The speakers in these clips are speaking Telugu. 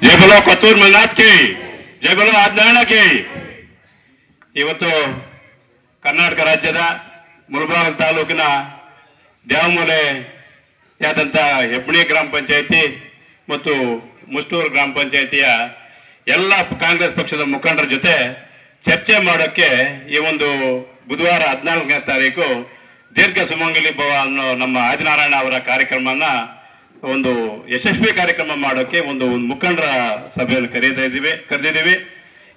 ಜೈ ಬೋಲೋ ಕೊತ್ತೂರು ಮಂಜುನಾಥ್ ಕಿ, ಜೈ ಬೋಲೋ ಆದಿನಾರಾಯಣ ಕಿ. ಇವತ್ತು ಕರ್ನಾಟಕ ರಾಜ್ಯದ ಮುಳಬಾಗಿಲು ತಾಲೂಕಿನ ದ್ಯಾವಮೂಲೆಯಾದಂಥ ಹೆಬ್ಬಣಿ ಗ್ರಾಮ ಪಂಚಾಯಿತಿ ಮತ್ತು ಮುಷ್ಟೂರು ಗ್ರಾಮ ಪಂಚಾಯಿತಿಯ ಎಲ್ಲ ಕಾಂಗ್ರೆಸ್ ಪಕ್ಷದ ಮುಖಂಡರ ಜೊತೆ ಚರ್ಚೆ ಮಾಡೋಕ್ಕೆ ಈ ಒಂದು ಬುಧವಾರ 14ನೇ ತಾರೀಕು ದೀರ್ಘ ಸುಮಂಗಲಿ ಭವ ಅನ್ನೋ ನಮ್ಮ ಆದಿನಾರಾಯಣ ಅವರ ಕಾರ್ಯಕ್ರಮನ ಒಂದು ಯಶಸ್ವಿ ಕಾರ್ಯಕ್ರಮ ಮಾಡೋಕ್ಕೆ ಒಂದು ಮುಖಂಡರ ಸಭೆಯನ್ನು ಕರೆದಿದ್ದೀವಿ.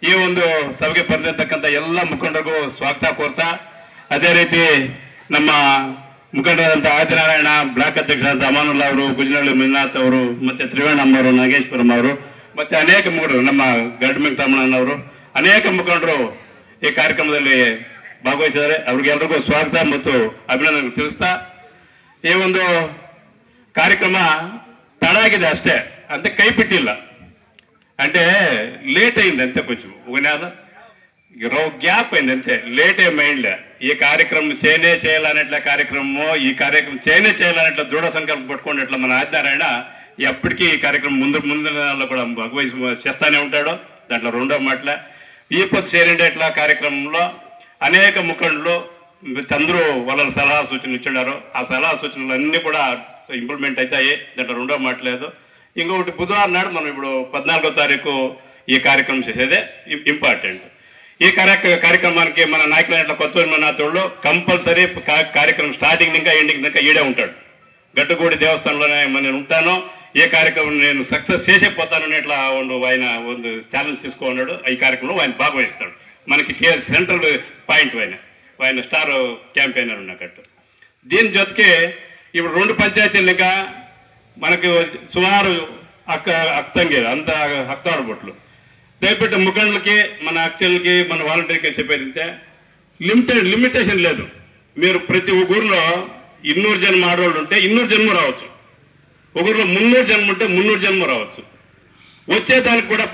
ಈ ಒಂದು ಸಭೆಗೆ ಬರೆದಿರ್ತಕ್ಕಂಥ ಎಲ್ಲ ಮುಖಂಡರಿಗೂ ಸ್ವಾಗತ ಕೋರ್ತಾ, ಅದೇ ರೀತಿ ನಮ್ಮ ಮುಖಂಡರಾದಂಥ ಆದಿನಾರಾಯಣ ಬ್ಲಾಕ್ ಅಧ್ಯಕ್ಷರಾದಂಥ ಅಮಾನುಲ್ಲಾ ಅವರು, ಗುಜನಹಳ್ಳಿ ಮಂಜುನಾಥ್ ಅವರು, ಮತ್ತೆ ತ್ರಿವೇಣಮ್ಮ ನಾಗೇಶ್ವರಂ ಅವರು, ಮತ್ತೆ ಅನೇಕ ಮುಖಂಡರು, ನಮ್ಮ ಗಡ್ಮಿಂಗ್ ತಮ್ಮಣ್ಣನವರು, ಅನೇಕ ಮುಖಂಡರು ಈ ಕಾರ್ಯಕ್ರಮದಲ್ಲಿ ಭಾಗವಹಿಸಿದ್ದಾರೆ. ಅವ್ರಿಗೆಲ್ರಿಗೂ ಸ್ವಾಗತ ಮತ್ತು ಅಭಿನಂದನೆ ತಿಳಿಸ್ತಾ, ಈ ಒಂದು ಕಾರ್ಯಕ್ರಮ ತಡ ಆಗಿದೆ ಅಷ್ಟೇ ಅಂತ కై పెట్టిಲ್ಲ, అంటే లేట్ అయింది అంతే, కొంచెం గ్యాప్ అయింది అంతే, లేట్ ఏమైందిలే. ఈ కార్యక్రమం చేయాలనేట్ల కార్యక్రమము, ఈ కార్యక్రమం చేయాలనేట్ల దృఢ సంకల్పం పట్టుకునేట్ల మన ఆదినారాయణ ఎప్పటికీ ఈ కార్యక్రమం ముందు నెలలో కూడా చేస్తానే ఉంటాడు. దాంట్లో రెండో మాటలే ఈ పొద్దు చేరేట్ల కార్యక్రమంలో అనేక ముఖండ్లు అందరూ వాళ్ళ సలహా సూచనలు ఇచ్చారు. ఆ సలహా సూచనలు అన్నీ కూడా ఇంప్లిమెంట్ అవుతాయి, దాంట్లో రెండో మాట్లేదు. ఇంకొకటి బుధవారం నాడు మనం ఇప్పుడు 14వ తారీఖు ఈ కార్యక్రమం చేసేదే ఇంపార్టెంట్. ఈ కార్యక్రమానికి మన నాయకులైన కొత్తూరు మంజునాథుడు కంపల్సరీ కార్యక్రమం స్టార్టింగ్ ఇంకా ఎండింగ్ ఇంకా ఈడే ఉంటాడు. గట్టుగూడి దేవస్థానంలోనే నేను ఉంటాను, ఏ కార్యక్రమం నేను సక్సెస్ చేసేపోతాను ఇట్లా ఆయన ಒಂದು ఛాలెంజ్ తీసుకున్నాడు. ఈ కార్యక్రమంలో ఆయన భాగవహిస్తాడు. మనకి సెంట్రల్ పాయింట్ ఆయన స్టార్ క్యాంపెయినర్ ఉన్నట్టు. దీని జೊತೆಗೆ ఇప్పుడు 2 పంచాయతీలు ఇంకా మనకు సుమారు అక్తంగి అంత హక్తాడబొట్లు దయపెట్టే ముఖండ్లకి, మన అక్షలకి, మన వాలంటీర్కి చెప్పేది అంటే లిమిటేషన్ లేదు. మీరు ప్రతి ఊరిలో 200 జన్మ ఆడవాళ్ళు ఉంటే 200 జన్మ రావచ్చు, ఒక ఊరిలో 300 జన్మ ఉంటే 300 జన్మ రావచ్చు. వచ్చేదానికి కూడా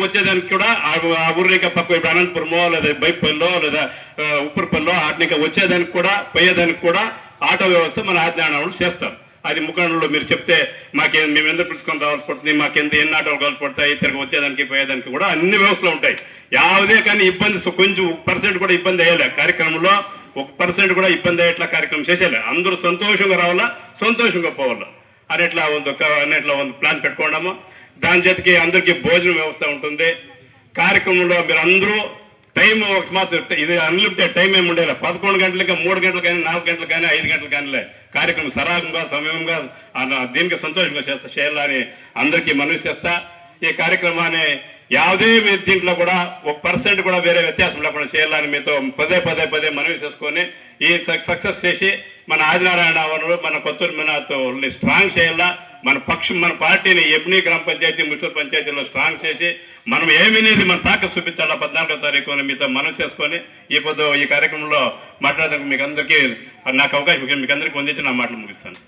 వచ్చేదానికి కూడా ఆ ఊరిక పక్క ఇప్పుడు అనంతపురమో లేదా బైపల్లో లేదా ఉప్పరపల్లో ఆటనిక వచ్చేదానికి కూడా పోయేదానికి కూడా ఆటో వ్యవస్థ మన ఆదినారాయణ చేస్తారు. అది ముఖండ్లో మీరు చెప్తే మేము ఎందుకు పిలుచుకొని రావాల్సి పడుతుంది, ఎన్ని ఆటోలు కావాల్సి పడతాయి, తిరిగి వచ్చేదానికి పోయేదానికి కూడా అన్ని వ్యవస్థలు ఉంటాయి. యావదే కానీ ఇబ్బంది కొంచెం 1% కూడా ఇబ్బంది అయ్యేలే. కార్యక్రమంలో 1% కూడా ఇబ్బంది అయ్యేట్లా కార్యక్రమం చేసేలే. అందరూ సంతోషంగా రావాలా, సంతోషంగా పోవాలా అనేట్లా ಒಂದು ప్లాన్ పెట్టుకోవడము. దాని జతకి అందరికీ భోజన వ్యవస్థ ఉంటుంది. కార్యక్రమంలో మీరు అందరూ టైం మాత్రం ఇది అన్లిమిటెడ్ టైం ఏమి ఉండేలా, 11 గంటలకి 3 గంటలు కానీ 4 గంటలు కానీ 5 గంటలు కానీ కార్యక్రమం సరాగంగా సమయంగా దీనికి సంతోషంగా చేయాలని అందరికీ మనవి చేస్తా. ఈ కార్యక్రమాన్ని యావదే దీంట్లో కూడా 1% కూడా వేరే వ్యత్యాసం లేకుండా చేయాలని మీతో పదే మనవి చేసుకొని ఈ సక్సెస్ చేసి మన ఆదినారాయణ అవరు, మన కొత్తూరు మంజునాథ్ని స్ట్రాంగ్ చేయాలా. మన పార్టీని ఎబ్ని గ్రామ పంచాయతీ, ముష్టూరు పంచాయతీలో స్ట్రాంగ్ చేసి మనం ఏమనేది మన తాకత్ చూపించాలా 14వ తారీఖు మీతో మనవి చేసుకొని ఈ కార్యక్రమంలో మాట్లాడడానికి మీకు అందరికీ నాకు అవకాశం మీకు అందరికీ పొందించి నా మాటలు ముగిస్తాను.